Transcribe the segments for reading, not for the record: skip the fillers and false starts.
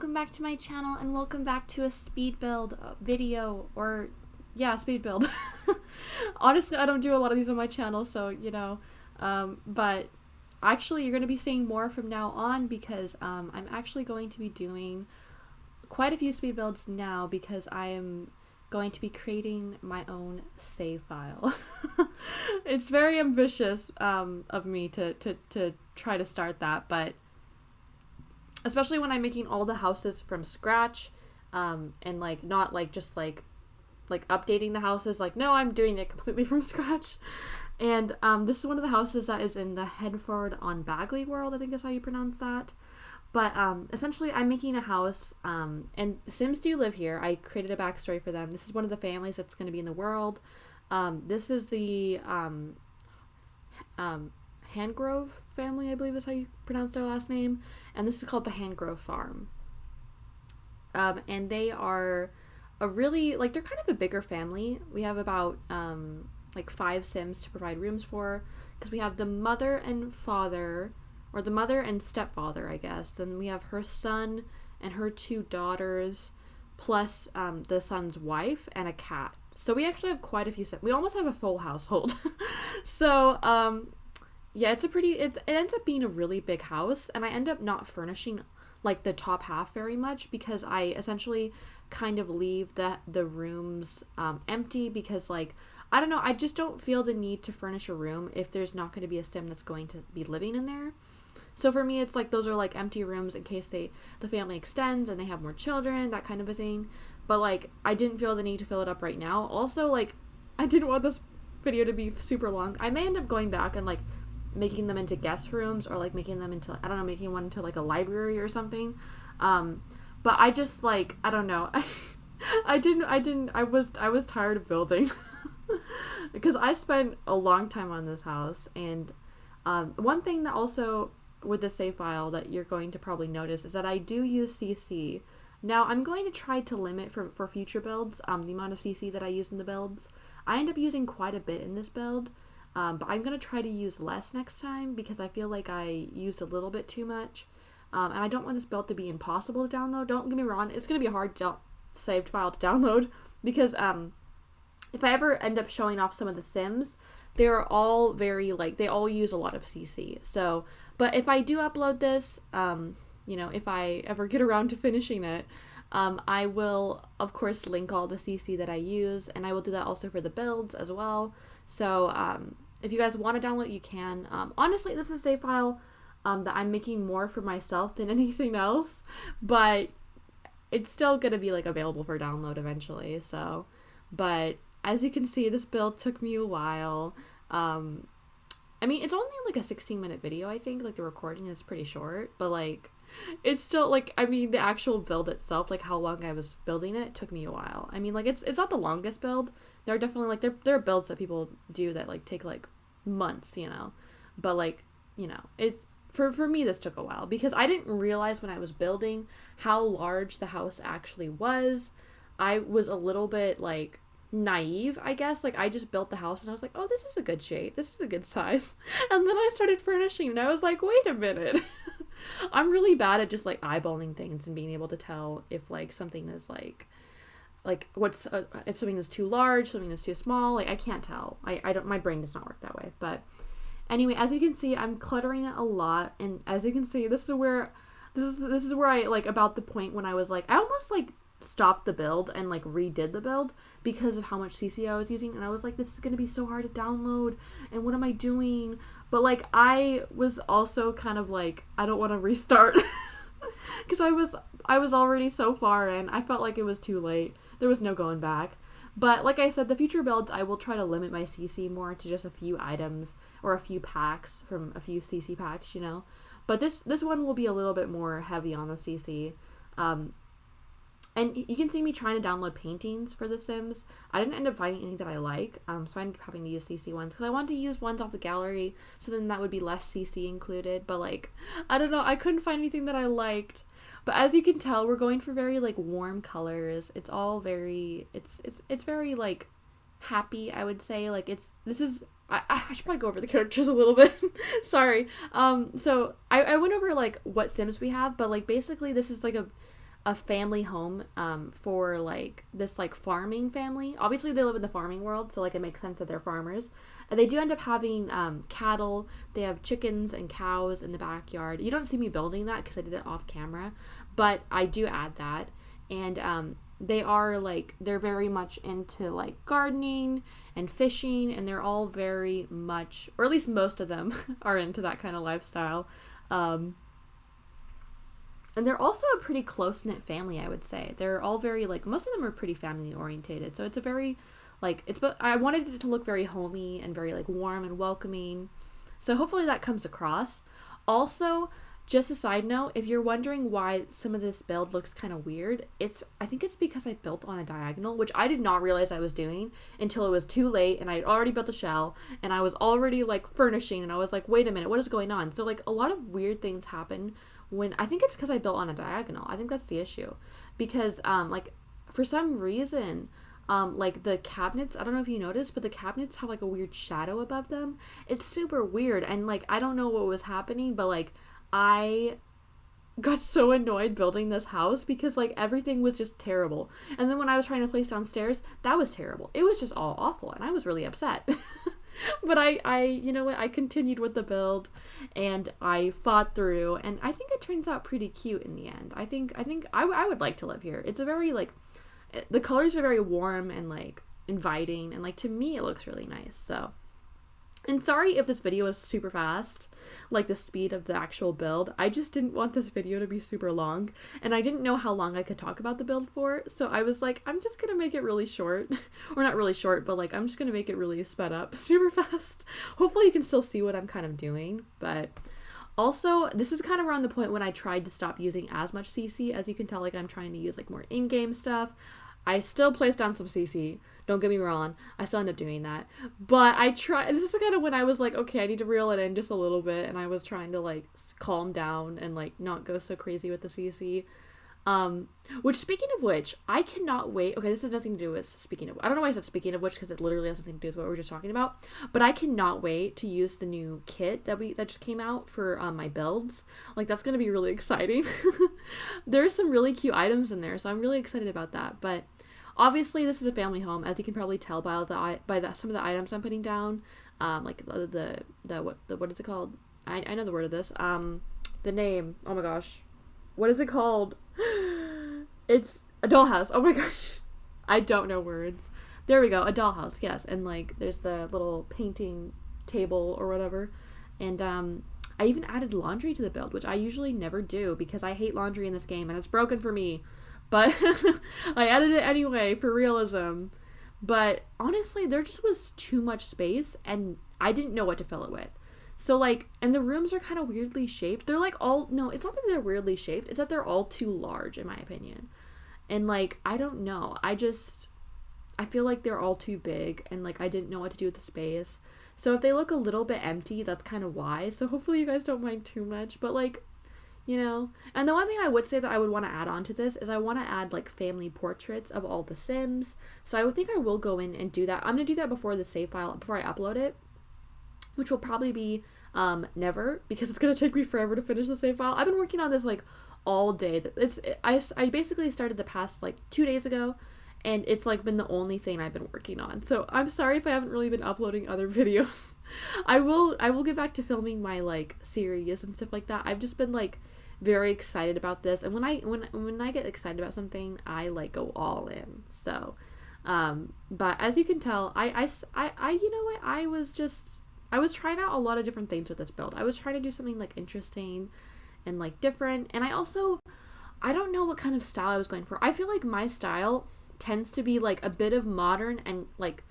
welcome back to my channel, and welcome back to a speed build video, or yeah, speed build. Honestly, I don't do a lot of these on my channel, so but actually you're going to be seeing more from now on, because I'm actually going to be doing quite a few speed builds now, because I am going to be creating my own save file. It's very ambitious of me to try to start that, but especially when I'm making all the houses from scratch, and like not like just like updating the houses, like no, I'm doing it completely from scratch. And this is one of the houses that is in the Headford on Bagley world, I think is how you pronounce that. But essentially I'm making a house, and Sims do live here. I created a backstory for them. This is one of the families that's going to be in the world. This is the Handgrove family, I believe is how you pronounce their last name, and this is called the Handgrove Farm. And they are a really, like, they're kind of a bigger family. We have about like 5 Sims to provide rooms for, because we have the mother and father, or the mother and stepfather, I guess. Then we have her son and her 2 daughters, plus the son's wife and a cat. So we actually have quite a few Sims. We almost have a full household. So yeah, it ends up being a really big house, and I end up not furnishing like the top half very much, because I essentially kind of leave the rooms empty, because, like, I don't know, I just don't feel the need to furnish a room if there's not going to be a Sim that's going to be living in there. So for me, it's like those are like empty rooms in case the family extends and they have more children, that kind of a thing. But like, I didn't feel the need to fill it up right now. Also, like, I didn't want this video to be super long. I may end up going back and like making them into guest rooms, or like making them into, I don't know, making one into like a library or something. But I just, like, I don't know. I was tired of building because I spent a long time on this house. And one thing that also with the save file that you're going to probably notice is that I do use CC. Now I'm going to try to limit for future builds the amount of CC that I use in the builds. I end up using quite a bit in this build. But I'm going to try to use less next time, because I feel like I used a little bit too much. And I don't want this build to be impossible to download. Don't get me wrong, it's going to be a hard saved file to download, because if I ever end up showing off some of the Sims, they're all very, like, they all use a lot of CC. So, but if I do upload this, if I ever get around to finishing it, I will, of course, link all the CC that I use, and I will do that also for the builds as well. So if you guys want to download it, you can. Honestly, this is a save file that I'm making more for myself than anything else, but it's still going to be like available for download eventually. So, but as you can see, this build took me a while. I mean, it's only like a 16-minute video, I think. Like, the recording is pretty short, but like, it's still, like, I mean, the actual build itself, like how long I was building it, took me a while. I mean, like, it's not the longest build. There are definitely, like, there are builds that people do that, like, take, like, months, but, like, it's, for me, this took a while, because I didn't realize when I was building how large the house actually was. I was a little bit, like, naive, I guess. Like, I just built the house and I was like, oh, this is a good shape, this is a good size. And then I started furnishing and I was like, wait a minute. I'm really bad at just like eyeballing things and being able to tell if like something is like what's if something is too large, something is too small. Like, I can't tell. I don't, my brain does not work that way. But anyway, as you can see, I'm cluttering it a lot, and as you can see, this is where I, like, about the point when I was like, I almost like stopped the build and like redid the build because of how much CC I was using, and I was like, this is gonna be so hard to download, and what am I doing? But like, I was also kind of like, I don't want to restart because I was already so far in. I felt like it was too late. There was no going back. But like I said, the future builds, I will try to limit my CC more to just a few items or a few packs from a few CC packs, But this one will be a little bit more heavy on the CC. And you can see me trying to download paintings for The Sims. I didn't end up finding any that I like, so I ended up having to use CC ones, because I wanted to use ones off the gallery, so then that would be less CC included. But like, I don't know, I couldn't find anything that I liked. But as you can tell, we're going for very like warm colors. It's all very, it's very like happy, I would say. Like, I should probably go over the characters a little bit. Sorry. So I went over like what Sims we have, but like basically this is like a family home for like this like farming family. Obviously they live in the farming world, so like it makes sense that they're farmers. And they do end up having cattle. They have chickens and cows in the backyard. You don't see me building that because I did it off camera, but I do add that. And they are like, they're very much into like gardening and fishing, and they're all very much, or at least most of them are into that kind of lifestyle. And they're also a pretty close-knit family, I would say. They're all very, like, most of them are pretty family-orientated. So it's a very, like, but I wanted it to look very homey and very, like, warm and welcoming. So hopefully that comes across. Also, just a side note, if you're wondering why some of this build looks kind of weird, I think it's because I built on a diagonal, which I did not realize I was doing until it was too late, and I had already built the shell, and I was already, like, furnishing, and I was like, wait a minute, what is going on? So, like, a lot of weird things happen when I think it's because I built on a diagonal. I think that's the issue, because like for some reason like the cabinets, I don't know if you noticed, but the cabinets have like a weird shadow above them. It's super weird, and like I don't know what was happening, but like I got so annoyed building this house because like everything was just terrible. And then when I was trying to place downstairs, that was terrible. It was just all awful, and I was really upset. But I you know what, I continued with the build, and I fought through, and I think it turns out pretty cute in the end. I think I would like to live here. It's a very like, the colors are very warm and like inviting, and like to me it looks really nice. So, and sorry if this video is super fast, like the speed of the actual build. I just didn't want this video to be super long, and I didn't know how long I could talk about the build for, so I was like, I'm just gonna make it really short. Or not really short, but like I'm just gonna make it really sped up super fast. Hopefully you can still see what I'm kind of doing, but also this is kind of around the point when I tried to stop using as much CC. As you can tell, like I'm trying to use like more in-game stuff. I still place down some CC, don't get me wrong, I still end up doing that, but this is kind of when I was like, okay, I need to reel it in just a little bit, and I was trying to like calm down and like not go so crazy with the CC, which, speaking of which, I cannot wait. Okay, this has nothing to do with I don't know why I said speaking of which, because it literally has nothing to do with what we were just talking about, but I cannot wait to use the new kit that just came out for my builds. Like, that's gonna be really exciting. There's some really cute items in there, so I'm really excited about that. But obviously this is a family home, as you can probably tell by some of the items I'm putting down, like what is it called? I know the word of this, the name, oh my gosh, what is it called? It's a dollhouse. Oh my gosh, I don't know words. There we go, a dollhouse, yes. And like there's the little painting table or whatever, and I even added laundry to the build, which I usually never do because I hate laundry in this game and it's broken for me. But I added it anyway for realism. But honestly, there just was too much space, and I didn't know what to fill it with. So like, and the rooms are kind of weirdly shaped. They're like no, it's not that they're weirdly shaped. It's that they're all too large, in my opinion. And like, I don't know. I feel like they're all too big, and like I didn't know what to do with the space. So if they look a little bit empty, that's kind of why. So hopefully you guys don't mind too much. But like, you know, and the one thing I would say that I would want to add on to this is I want to add like family portraits of all the Sims. So I would think I will go in and do that. I'm going to do that before the save file, before I upload it, which will probably be never, because it's going to take me forever to finish the save file. I've been working on this like all day. I basically started the past like 2 days ago, and it's like been the only thing I've been working on. So I'm sorry if I haven't really been uploading other videos. I will get back to filming my like series and stuff like that. I've just been like very excited about this, and when I get excited about something, I like go all in. So but as you can tell, I you know what, I was trying out a lot of different things with this build. I was trying to do something like interesting and like different, and I don't know what kind of style I was going for. I feel like my style tends to be like a bit of modern and like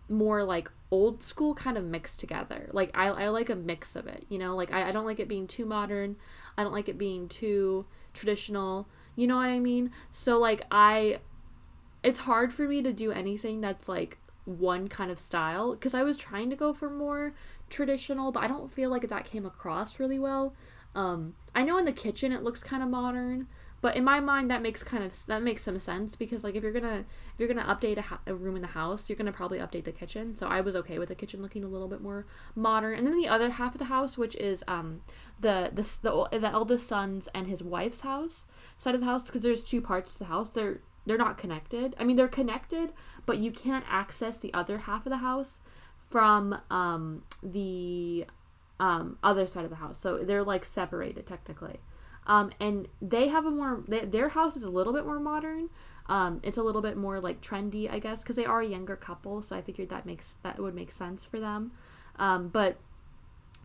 more like old school kind of mixed together. Like I like a mix of it, you know, like I don't like it being too modern, I don't like it being too traditional, you know what I mean? So like it's hard for me to do anything that's like one kind of style, because I was trying to go for more traditional, but I don't feel like that came across really well. I know in the kitchen it looks kind of modern, But in my mind, that makes some sense, because like if you're gonna update a room in the house, you're gonna probably update the kitchen. So I was okay with the kitchen looking a little bit more modern. And then the other half of the house, which is the eldest son's and his wife's house side of the house, because there's two parts to the house. They're not connected. I mean, they're connected, but you can't access the other half of the house from the other side of the house. So they're like separated technically. And they have their house is a little bit more modern. It's a little bit more like trendy, I guess, because they are a younger couple. So I figured that would make sense for them. But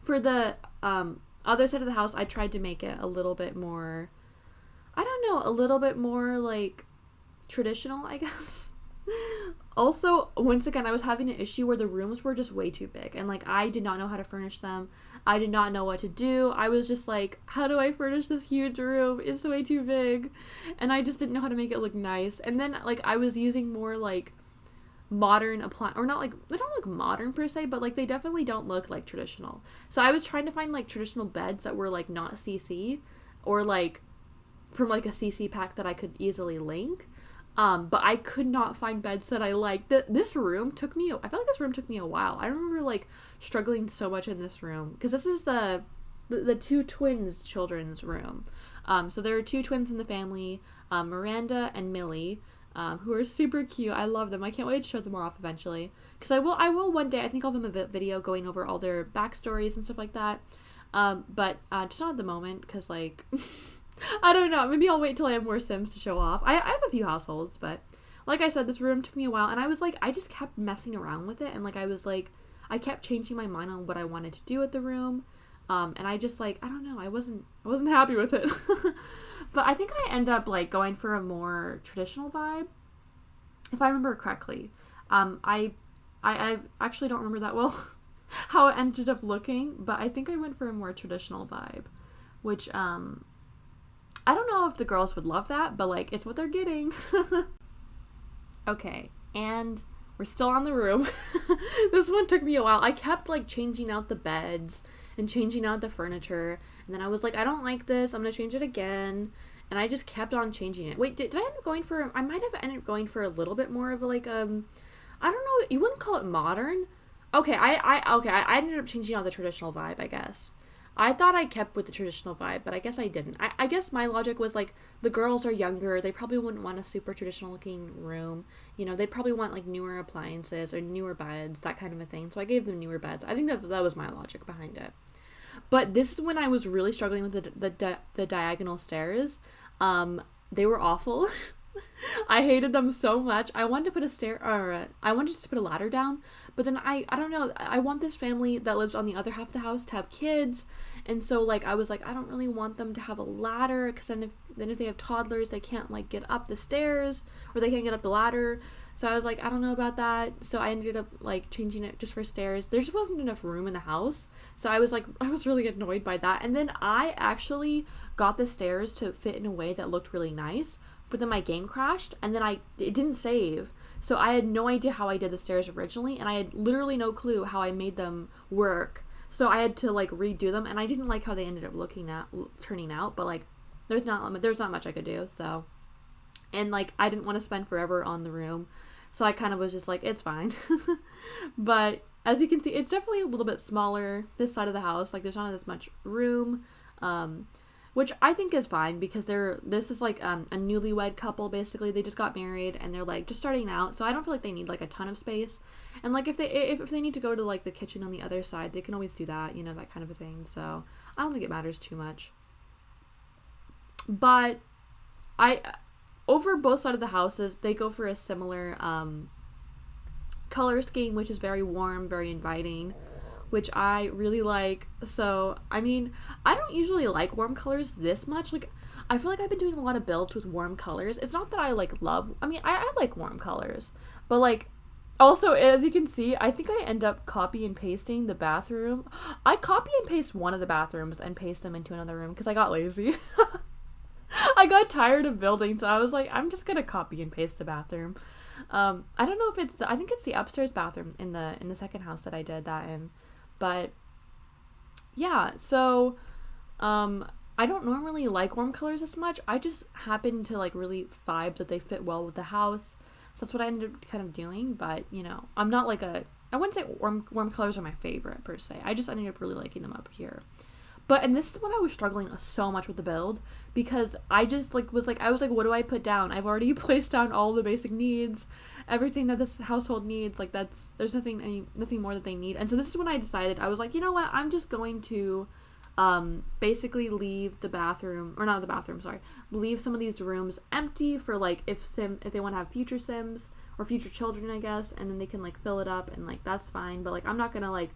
for the other side of the house, I tried to make it a little bit more, I don't know, a little bit more like traditional, I guess. Also, once again, I was having an issue where the rooms were just way too big, and like I did not know how to furnish them. I did not know what to do. I was just like, how do I furnish this huge room? It's way too big. And I just didn't know how to make it look nice. And then like I was using more like modern or not like, they don't look modern per se, but like they definitely don't look like traditional. So I was trying to find like traditional beds that were like not CC, or like from like a CC pack that I could easily link. But I could not find beds that I liked. This room took me, I feel like this room took me a while. I remember like struggling so much in this room, because this is the two twins children's room. So there are two twins in the family, Miranda and Millie, who are super cute. I love them. I can't wait to show them off eventually, because I will one day. I think I'll have a video going over all their backstories and stuff like that. But just not at the moment, because like I don't know. Maybe I'll wait till I have more Sims to show off. I have a few households, but like I said, this room took me a while, and I was like, I just kept messing around with it, and like I was like, I kept changing my mind on what I wanted to do with the room, and I just like, I don't know, I wasn't happy with it. But I think I end up like going for a more traditional vibe, if I remember correctly. I actually don't remember that well how it ended up looking, but I think I went for a more traditional vibe, which I don't know if the girls would love that, but like it's what they're getting. Okay, and we're still on the room. This one took me a while. I kept like changing out the beds and changing out the furniture, and then I was like, I don't like this, I'm gonna change it again, and I just kept on changing it. Wait, did I end up going for, I might have ended up going for a little bit more of like I don't know, you wouldn't call it modern. Okay, I ended up changing out the traditional vibe, I guess. I thought I kept with the traditional vibe, but I guess I didn't. I guess my logic was like, the girls are younger, they probably wouldn't want a super traditional looking room. You know, they'd probably want like newer appliances or newer beds, that kind of a thing. So I gave them newer beds. I think that was my logic behind it. But this is when I was really struggling with the diagonal stairs. They were awful. I hated them so much. I wanted to put I wanted just to put a ladder down, but then I don't know, I want this family that lives on the other half of the house to have kids, and so like I was like, I don't really want them to have a ladder, because then if they have toddlers, they can't like get up the stairs, or they can't get up the ladder. So I was like, I don't know about that. So I ended up like changing it just for stairs. There just wasn't enough room in the house, so I was really annoyed by that. And then I actually got the stairs to fit in a way that looked really nice, but then my game crashed, and then it didn't save. So I had no idea how I did the stairs originally, and I had literally no clue how I made them work. So I had to like redo them, and I didn't like how they ended up turning out, but like there's not much I could do. So, and like I didn't want to spend forever on the room, so I kind of was just like, it's fine. But as you can see, it's definitely a little bit smaller this side of the house. Like there's not as much room, which I think is fine, because this is like a newlywed couple. Basically, they just got married and they're like just starting out, so I don't feel like they need like a ton of space. And like if they need to go to like the kitchen on the other side, they can always do that, you know, that kind of a thing. So I don't think it matters too much. But over both sides of the houses, they go for a similar color scheme, which is very warm, very inviting, which I really like. So, I mean, I don't usually like warm colors this much. Like, I feel like I've been doing a lot of builds with warm colors. It's not that I, like, love... I mean, I like warm colors. But, like, also, as you can see, I think I end up copy and pasting the bathroom. I copy and paste one of the bathrooms and paste them into another room because I got lazy. I got tired of building, so I was like, I'm just gonna copy and paste a bathroom. I don't know if it's I think it's the upstairs bathroom in the second house that I did that in. But yeah, so I I don't normally like warm colors as much. I just happen to like really vibe that they fit well with the house. So that's what I ended up kind of doing. But, you know, I'm not like I wouldn't say warm colors are my favorite per se. I just ended up really liking them up here. But, and this is when I was struggling so much with the build, because I just like was like, what do I put down? I've already placed down all the basic needs, everything that this household needs. Like there's nothing more that they need. And so this is when I decided, I was like, you know what? I'm just going to basically leave the bathroom, or not the bathroom, sorry, leave some of these rooms empty for like if they want to have future Sims or future children, I guess, and then they can like fill it up, and like that's fine. But like I'm not gonna like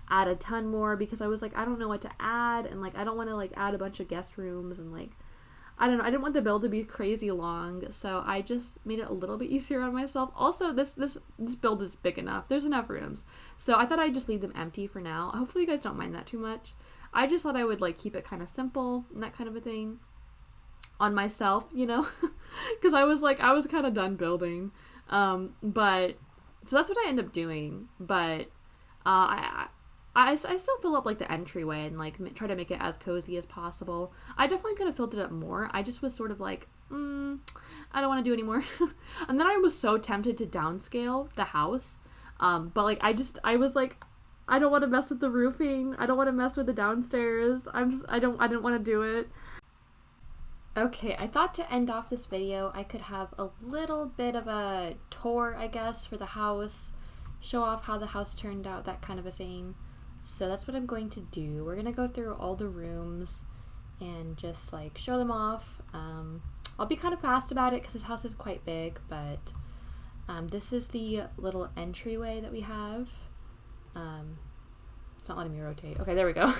add a ton more, because I was like, I don't know what to add, and like I don't want to like add a bunch of guest rooms, and like I don't know, I didn't want the build to be crazy long, so I just made it a little bit easier on myself. Also, this build is big enough, there's enough rooms, so I thought I'd just leave them empty for now. Hopefully you guys don't mind that too much. I just thought I would like keep it kind of simple and that kind of a thing on myself, you know, because I was kind of done building, but so that's what I ended up doing. But I still fill up like the entryway and like try to make it as cozy as possible. I definitely could have filled it up more. I just was sort of like, I don't want to do anymore. And then I was so tempted to downscale the house, but like I was like, I don't want to mess with the roofing. I don't want to mess with the downstairs. I didn't want to do it. Okay, I thought to end off this video, I could have a little bit of a tour, I guess, for the house, show off how the house turned out, that kind of a thing. So that's what I'm going to do. We're going to go through all the rooms and just like show them off. I'll be kind of fast about it because this house is quite big, but this is the little entryway that we have. It's not letting me rotate. Okay, there we go.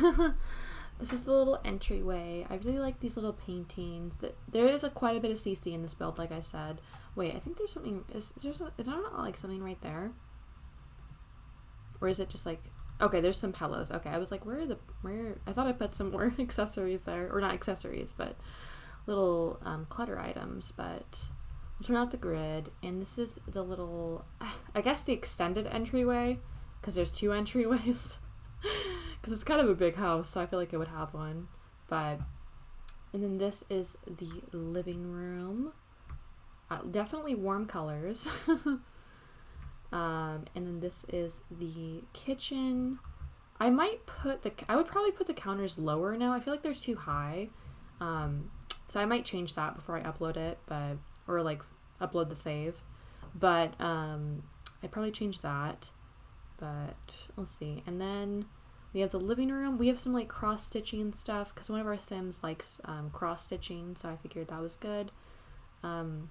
This is the little entryway. I really like these little paintings. There is quite a bit of CC in this build, like I said. Wait, I think there's something. Is there not like something right there? Or is it just like? Okay, there's some pillows. Okay, I was like, where? I thought I put some more accessories there, or not accessories, but little clutter items. But we'll turn out the grid, and this is the little, I guess the extended entryway, because there's two entryways. Because it's kind of a big house, so I feel like it would have one. But, and then this is the living room. Definitely warm colors. And then this is the kitchen. I would probably put the counters lower now. I feel like they're too high. So I might change that before I upload it, or like upload the save. But I'd probably change that. But let's see. And then we have the living room. We have some like cross stitching and stuff because one of our Sims likes cross stitching, so I figured that was good. And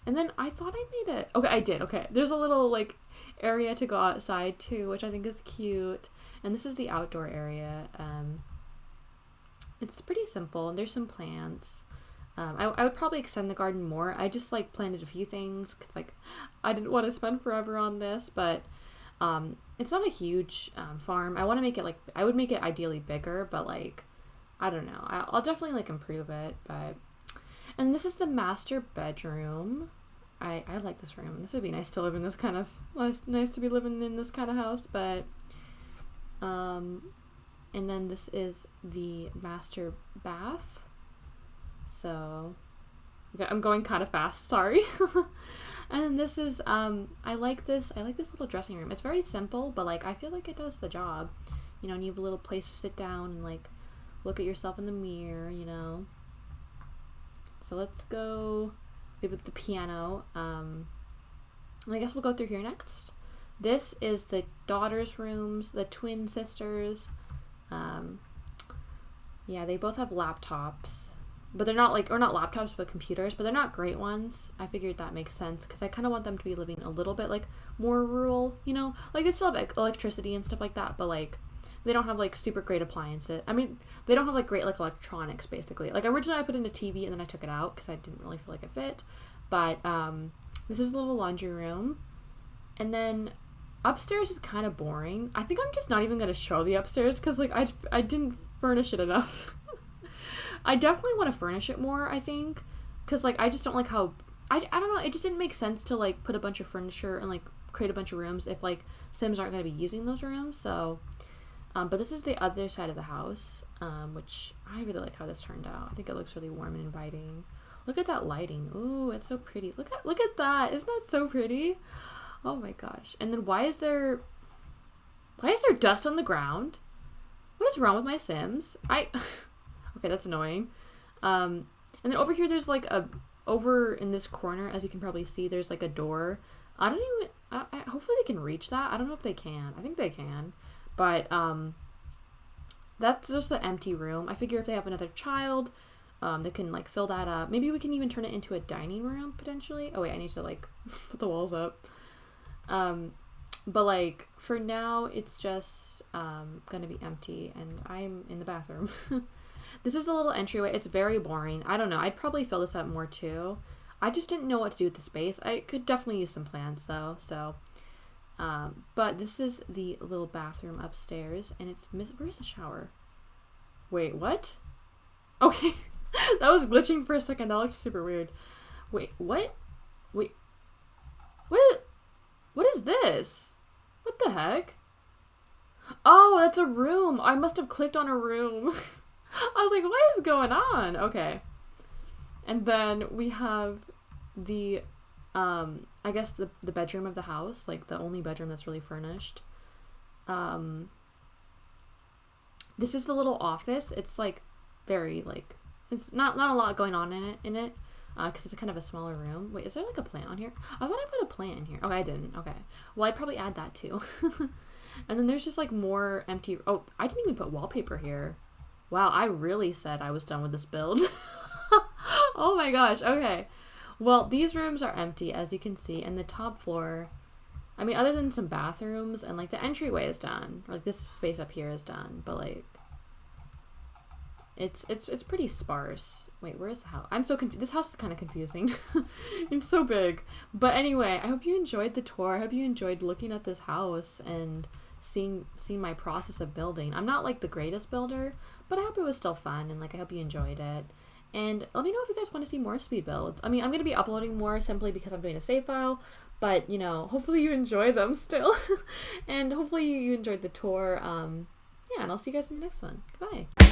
then I thought I made it. Okay, I did. Okay, there's a little like area to go outside too, which I think is cute. And this is the outdoor area. It's pretty simple. There's some plants. I would probably extend the garden more. I just like planted a few things because like I didn't want to spend forever on this, but it's not a huge farm. I want to make it like, I would make it ideally bigger, but like I don't know. I'll definitely like improve it. But and this is the master bedroom. I like this room. This would be nice to live in this kind of, nice to be living in this kind of house. But and then this is the master bath. So I'm going kind of fast, sorry. And then this is I like this little dressing room. It's very simple, but like I feel like it does the job. You know, and you have a little place to sit down and like look at yourself in the mirror, you know. So let's go with the piano. And I guess we'll go through here next. This is the daughters' rooms, the twin sisters. Yeah, they both have laptops, but they're not like, or not laptops, but computers, but they're not great ones. I figured that makes sense because I kind of want them to be living a little bit like more rural, you know, like they still have like electricity and stuff like that, but like they don't have like super great appliances. I mean, they don't have like great like electronics basically. Like originally I put in a TV and then I took it out because I didn't really feel like it fit. But this is a little laundry room, and then upstairs is kind of boring. I think I'm just not even going to show the upstairs because like I didn't furnish it enough. I definitely want to furnish it more, I think, because like I just don't like how I don't know, it just didn't make sense to like put a bunch of furniture and like create a bunch of rooms if like Sims aren't going to be using those rooms. So But this is the other side of the house, which I really like how this turned out. I think it looks really warm and inviting. Look at that lighting. Ooh, it's so pretty. Look at that. Isn't that so pretty? Oh my gosh. And then why is there dust on the ground? What is wrong with my Sims? Okay, that's annoying. And then over here there's like over in this corner, as you can probably see, there's like a door. Hopefully they can reach that. I don't know if they can. I think they can. But that's just an empty room. I figure if they have another child, they can like fill that up. Maybe we can even turn it into a dining room potentially. Oh wait, I need to like put the walls up. But like for now it's just gonna be empty, and I'm in the bathroom. This is the little entryway. It's very boring. I don't know. I'd probably fill this up more too. I just didn't know what to do with the space. I could definitely use some plants though. So, but this is the little bathroom upstairs, and where's the shower? Wait, what? Okay, that was glitching for a second. That looked super weird. Wait, what? Wait, what is this? What the heck? Oh, that's a room. I must have clicked on a room. I was like, what is going on? Okay. And then we have the, I guess the bedroom of the house, like the only bedroom that's really furnished. This is the little office. It's like very like, it's not a lot going on in it. Because it's kind of a smaller room. Wait, is there like a plant on here? I thought I put a plant in here. Okay, I didn't. Okay. Well, I'd probably add that too. And then there's just like more empty. Oh, I didn't even put wallpaper here. Wow, I really said I was done with this build. Oh my gosh. Okay. Well, these rooms are empty, as you can see. And the top floor, I mean, other than some bathrooms and like the entryway is done. Or, like this space up here is done. But like, it's pretty sparse. Wait, where's the house? I'm so confused. This house is kind of confusing. It's so big. But anyway, I hope you enjoyed the tour. I hope you enjoyed looking at this house and seeing my process of building. I'm not like the greatest builder, but I hope it was still fun, and like I hope you enjoyed it. And let me know if you guys want to see more speed builds. I mean, I'm going to be uploading more simply because I'm doing a save file, but you know, hopefully you enjoy them still. And hopefully you enjoyed the tour. Yeah, and I'll see you guys in the next one. Goodbye.